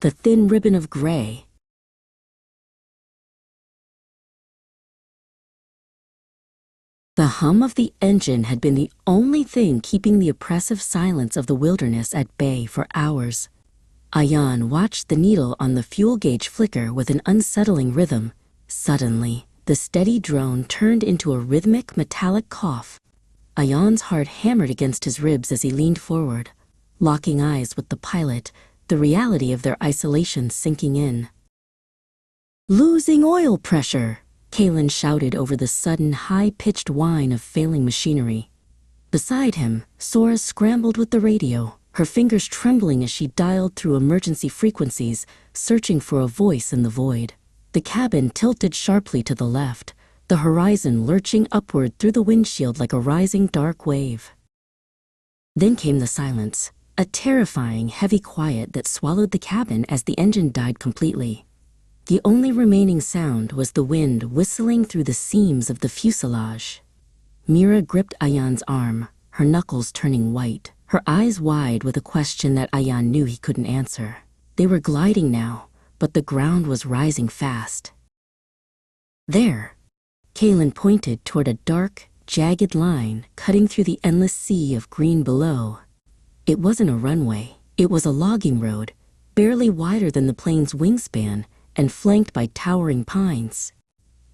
the thin ribbon of gray. The hum of the engine had been the only thing keeping the oppressive silence of the wilderness at bay for hours. Ayan watched the needle on the fuel gauge flicker with an unsettling rhythm. Suddenly, the steady drone turned into a rhythmic, metallic cough. Ayan's heart hammered against his ribs as he leaned forward, locking eyes with the pilot, the reality of their isolation sinking in. "Losing oil pressure!" Kalen shouted over the sudden high-pitched whine of failing machinery. Beside him, Sora scrambled with the radio, her fingers trembling as she dialed through emergency frequencies, searching for a voice in the void. The cabin tilted sharply to the left, the horizon lurching upward through the windshield like a rising dark wave. Then came the silence, a terrifying, heavy quiet that swallowed the cabin as the engine died completely. The only remaining sound was the wind whistling through the seams of the fuselage. Mira gripped Ayan's arm, her knuckles turning white, her eyes wide with a question that Ayan knew he couldn't answer. They were gliding now, but the ground was rising fast. There, Kalen pointed toward a dark, jagged line cutting through the endless sea of green below. It wasn't a runway, it was a logging road, barely wider than the plane's wingspan, and flanked by towering pines.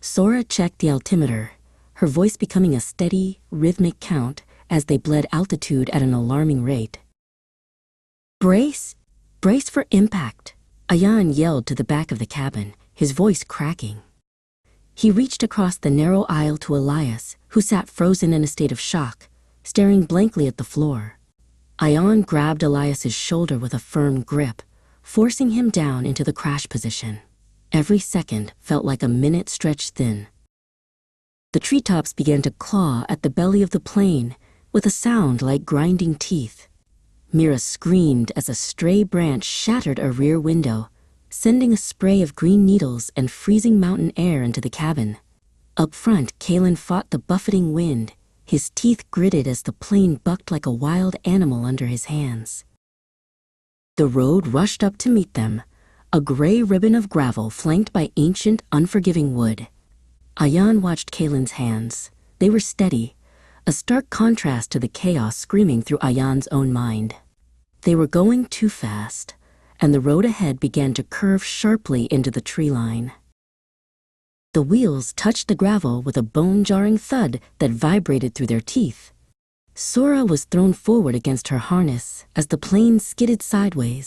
Sora checked the altimeter, her voice becoming a steady, rhythmic count as they bled altitude at an alarming rate. "Brace! Brace for impact!" Ayan yelled to the back of the cabin, his voice cracking. He reached across the narrow aisle to Elias, who sat frozen in a state of shock, staring blankly at the floor. Ayan grabbed Elias's shoulder with a firm grip, forcing him down into the crash position. Every second felt like a minute stretched thin. The treetops began to claw at the belly of the plane with a sound like grinding teeth. Mira screamed as a stray branch shattered a rear window, sending a spray of green needles and freezing mountain air into the cabin. Up front, Kalen fought the buffeting wind, his teeth gritted as the plane bucked like a wild animal under his hands. The road rushed up to meet them, a gray ribbon of gravel flanked by ancient, unforgiving wood. Ayan watched Kalen's hands. They were steady, a stark contrast to the chaos screaming through Ayan's own mind. They were going too fast, and the road ahead began to curve sharply into the tree line. The wheels touched the gravel with a bone-jarring thud that vibrated through their teeth. Sora was thrown forward against her harness as the plane skidded sideways.